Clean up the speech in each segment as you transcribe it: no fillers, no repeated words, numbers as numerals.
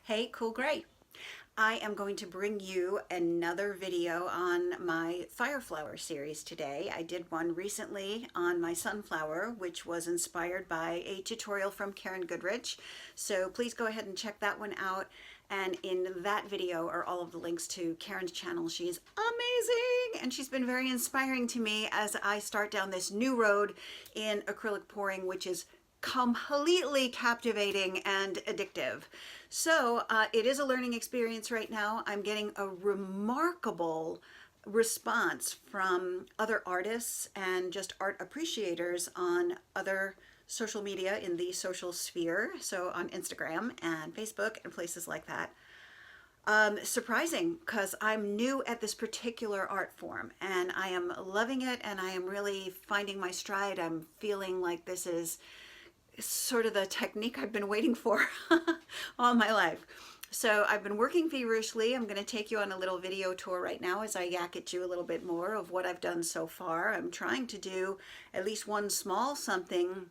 Hey, Cool Gray. I am going to bring you another video on my fire flower series today. I did one recently on my sunflower, which was inspired by a tutorial from Karen Goodrich. So please go ahead and check that one out. And in that video are all of the links to Karen's channel. She's amazing, and she's been very inspiring to me as I start down this new road in acrylic pouring, which is completely captivating and addictive. So it is a learning experience right now. I'm getting a remarkable response from other artists and just art appreciators on other social media in the social sphere, so on Instagram and Facebook and places like that. Surprising, because I'm new at this particular art form and I am loving it, and I am really finding my stride. I'm feeling like this is sort of the technique I've been waiting for all my life. So I've been working feverishly. I'm going to take you on a little video tour right now as I yak at you a little bit more of what I've done so far. I'm trying to do at least one small something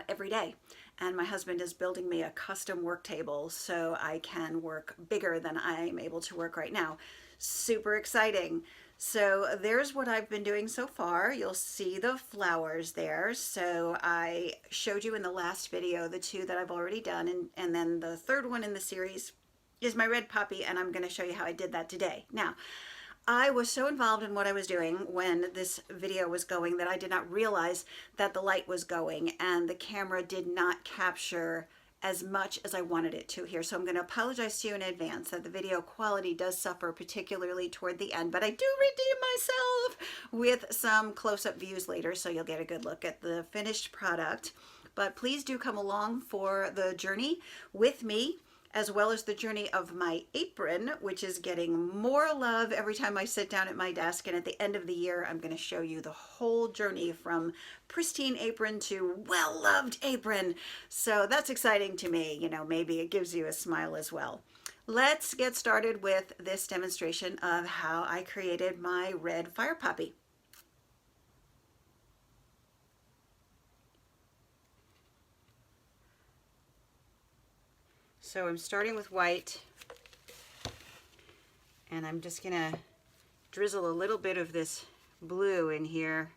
every day. And my husband is building me a custom work table so I can work bigger than I'm able to work right now. Super exciting. So there's what I've been doing so far. You'll see the flowers there. So I showed you in the last video the two that I've already done, and then the third one in the series is my red poppy, and I'm going to show you how I did that today. Now, I was so involved in what I was doing when this video was going that I did not realize that the light was going and the camera did not capture as much as I wanted it to here. So I'm going to apologize to you in advance that the video quality does suffer, particularly toward the end, but I do redeem myself with some close-up views later, so you'll get a good look at the finished product. But please do come along for the journey with me, as well as the journey of my apron, which is getting more love every time I sit down at my desk. And at the end of the year, I'm going to show you the whole journey from pristine apron to well-loved apron. So that's exciting to me. You know, maybe it gives you a smile as well. Let's get started with this demonstration of how I created my red fire poppy. So I'm starting with white, and I'm just gonna drizzle a little bit of this blue in here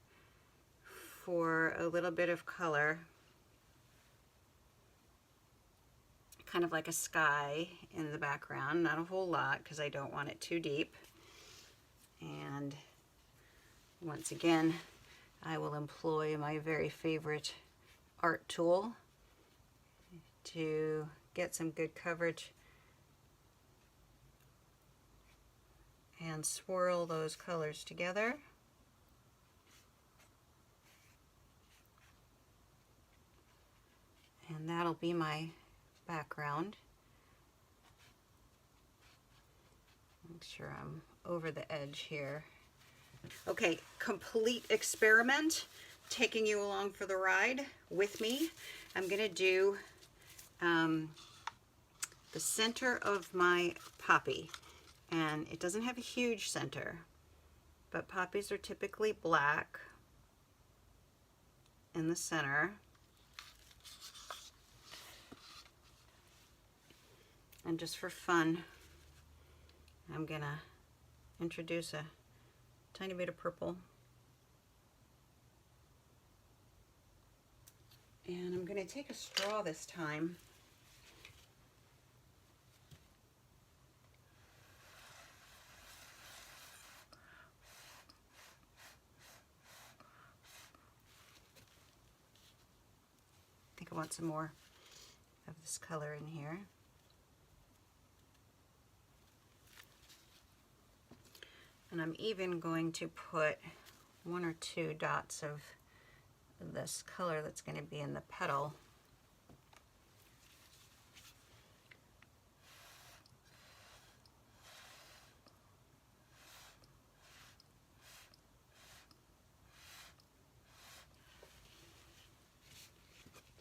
for a little bit of color, kind of like a sky in the background, not a whole lot because I don't want it too deep. And once again, I will employ my very favorite art tool to get some good coverage and swirl those colors together. And that'll be my background. Make sure I'm over the edge here. Okay, complete experiment, taking you along for the ride with me. I'm gonna do the center of my poppy, and it doesn't have a huge center, but poppies are typically black in the center. And just for fun, I'm gonna introduce a tiny bit of purple, and I'm gonna take a straw this time. I think I want some more of this color in here. And I'm even going to put one or two dots of this color that's going to be in the petal.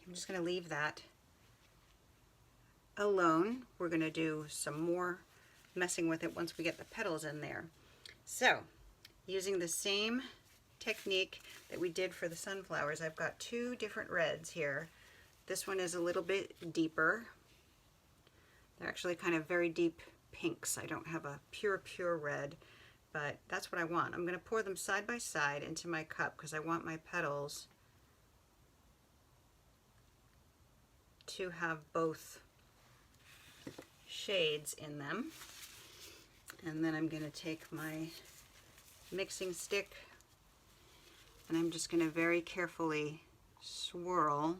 I'm just going to leave that alone. We're going to do some more messing with it once we get the petals in there. So, using the same technique that we did for the sunflowers, I've got two different reds here. This one is a little bit deeper They're actually kind of very deep pinks. I don't have a pure red, but that's what I want. I'm going to pour them side by side into my cup because I want my petals to have both shades in them. And then I'm going to take my mixing stick and I'm just going to very carefully swirl.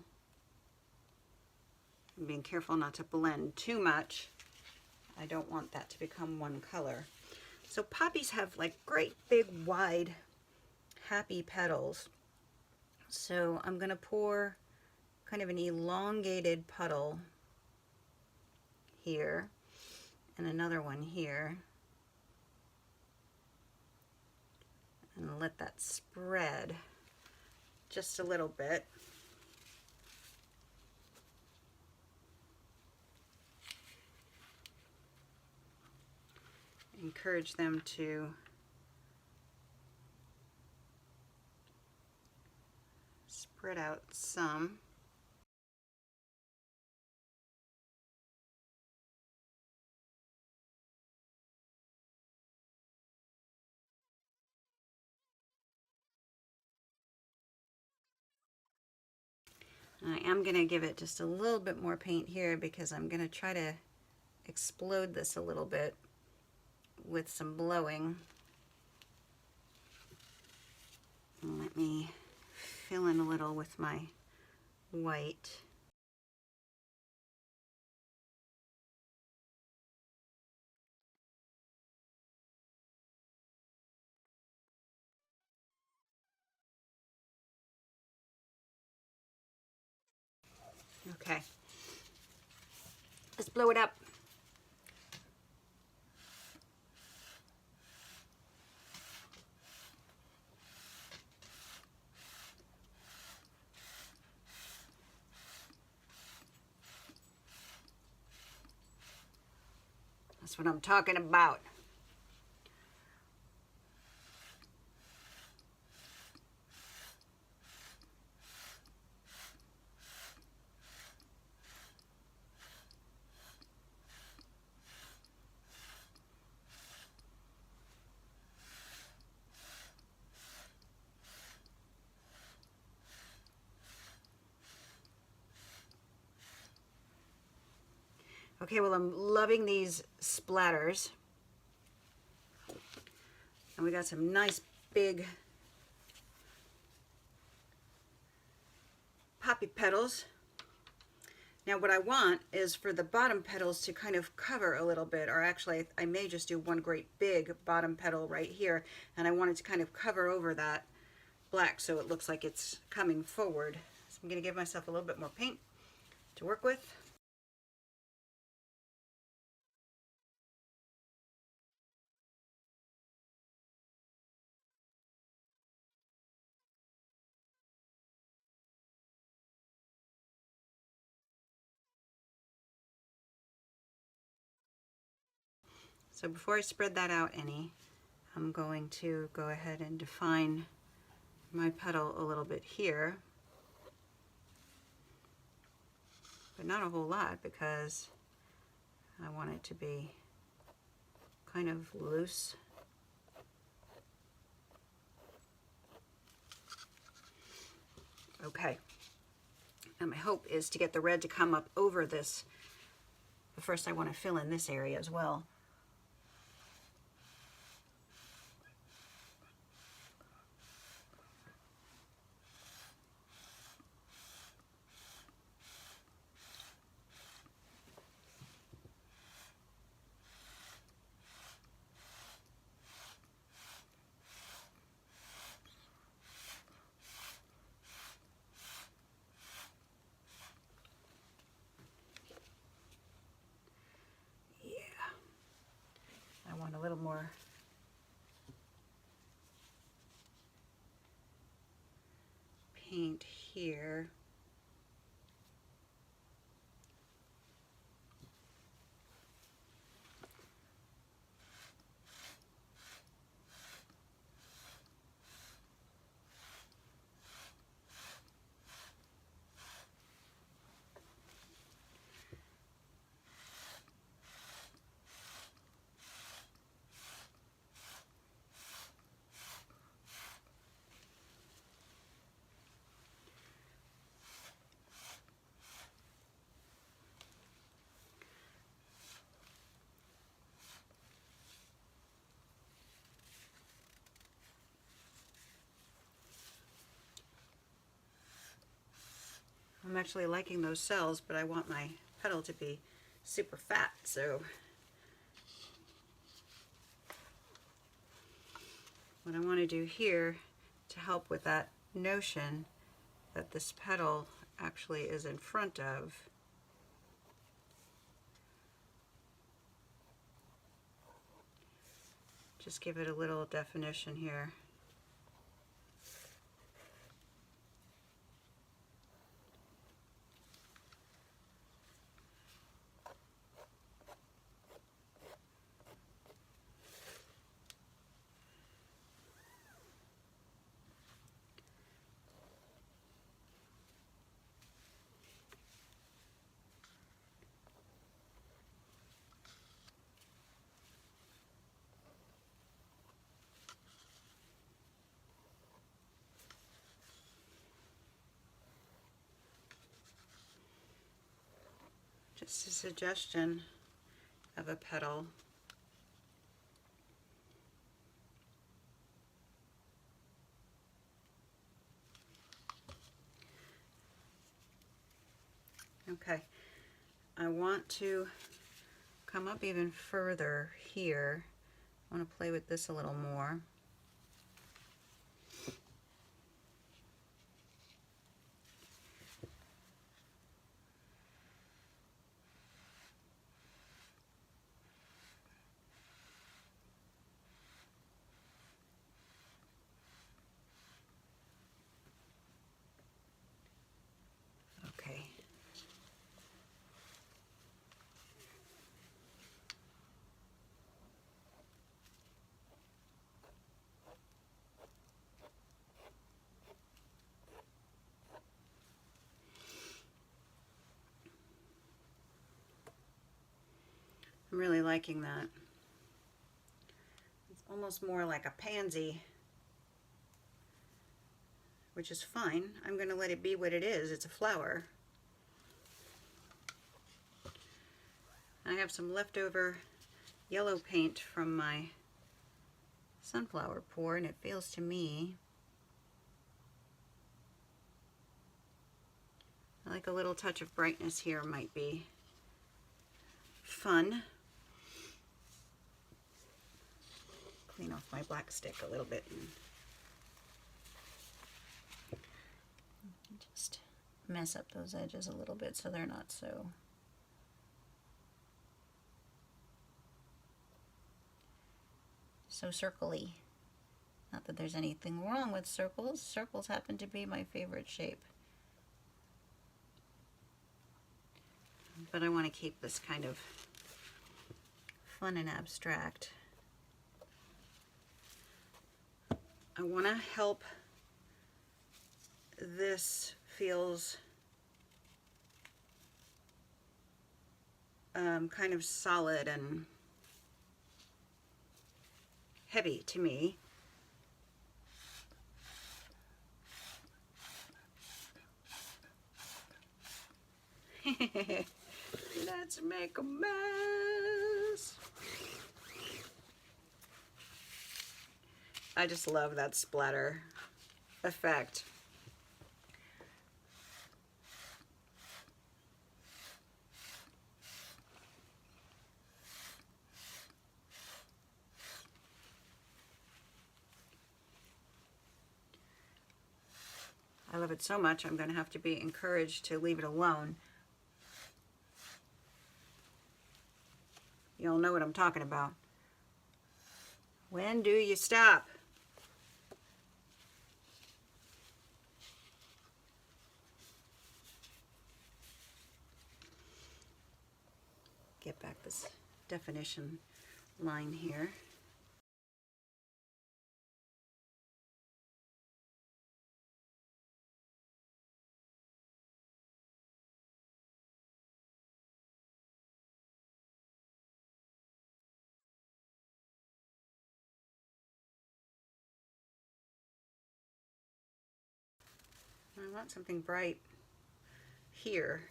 I'm being careful not to blend too much. I don't want that to become one color. So poppies have like great big wide happy petals. So I'm going to pour kind of an elongated puddle here and another one here. And let that spread just a little bit. Encourage them to spread out some. I am going to give it just a little bit more paint here because I'm going to try to explode this a little bit with some blowing. And let me fill in a little with my white. Okay, let's blow it up. That's what I'm talking about. Okay, well, I'm loving these splatters. And we got some nice big poppy petals. Now what I want is for the bottom petals to kind of cover a little bit, or actually I may just do one great big bottom petal right here, and I want it to kind of cover over that black so it looks like it's coming forward. So I'm going to give myself a little bit more paint to work with. So before I spread that out any, I'm going to go ahead and define my petal a little bit here, but not a whole lot because I want it to be kind of loose. Okay, and my hope is to get the red to come up over this, but first I want to fill in this area as well. I want a little more paint here. actually liking those cells, but I want my petal to be super fat, so what I want to do here to help with that notion that this petal actually is in front of, just give it a little definition here. Just a suggestion of a petal. Okay, I want to come up even further here. I want to play with this a little more. Okay. I'm really liking that. It's almost more like a pansy, which is fine. I'm going to let it be what it is. It's a flower. I have some leftover yellow paint from my sunflower pour, and it feels to me like a little touch of brightness here might be fun. Clean off my black stick a little bit and just mess up those edges a little bit so they're not so circly. Not that there's anything wrong with circles. Circles happen to be my favorite shape. But I want to keep this kind of fun and abstract. I want to help this feels kind of solid and heavy to me. Let's make a mess. I just love that splatter effect. I love it so much, I'm going to have to be encouraged to leave it alone. You'll know what I'm talking about. When do you stop? Get back this definition line here. I want something bright here.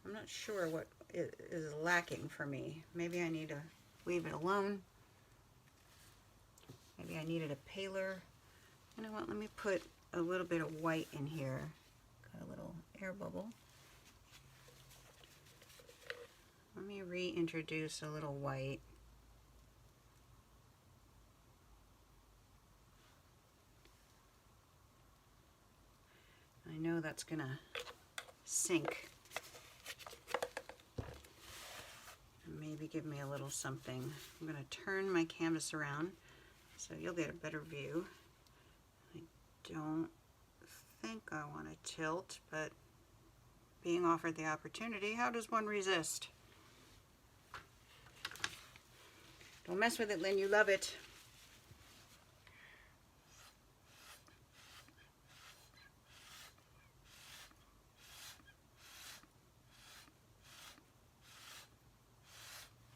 I'm not sure what is lacking for me. Maybe I need to leave it alone. Maybe I needed a paler. You know what, let me put a little bit of white in here. got a little air bubble. Let me reintroduce a little white. I know that's gonna sink. Maybe give me a little something. I'm gonna turn my canvas around so you'll get a better view. I don't think I want to tilt, but being offered the opportunity, how does one resist? Don't mess with it, Lynn, you love it.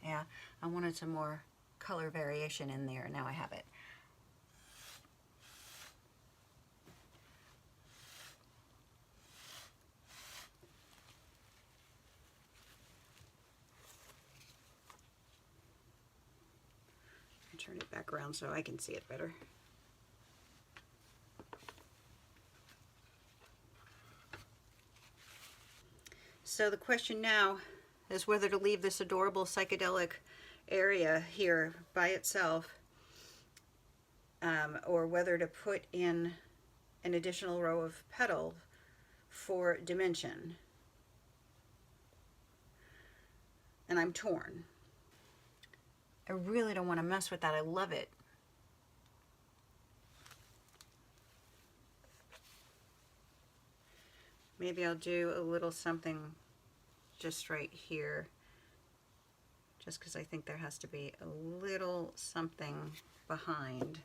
Yeah, I wanted some more color variation in there. Now I have it. Turn it back around so I can see it better. So the question now is whether to leave this adorable psychedelic area here by itself, or whether to put in an additional row of petal for dimension. And I'm torn. I really don't want to mess with that. I love it. Maybe I'll do a little something just right here, just because I think there has to be a little something behind.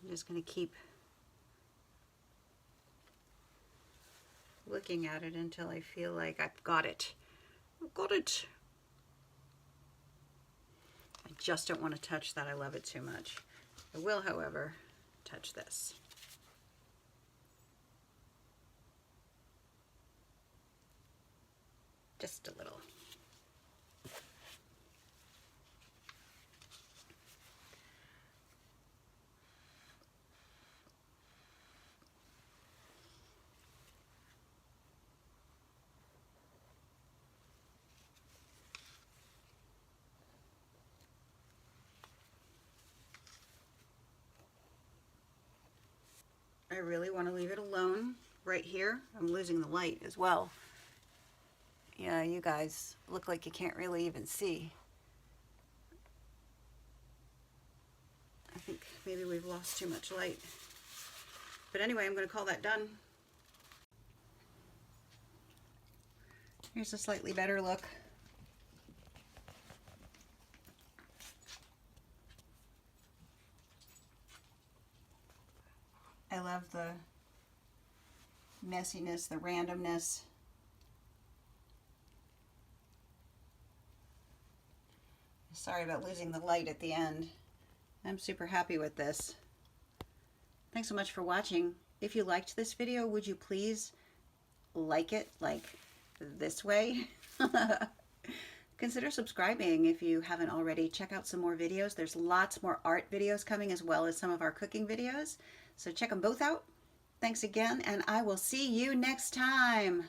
I'm just going to keep looking at it until I feel like I've got it. I've got it. I just don't want to touch that. I love it too much. I will, however, touch this. Just a little. I really want to leave it alone right here. I'm losing the light as well. Yeah, you guys look like you can't really even see. I think maybe we've lost too much light. But anyway, I'm going to call that done. Here's a slightly better look. I love the messiness, the randomness. Sorry about losing the light at the end. I'm super happy with this. Thanks so much for watching. If you liked this video, would you please like it like this way? Consider subscribing if you haven't already. Check out some more videos. There's lots more art videos coming as well as some of our cooking videos. So check them both out. Thanks again, and I will see you next time.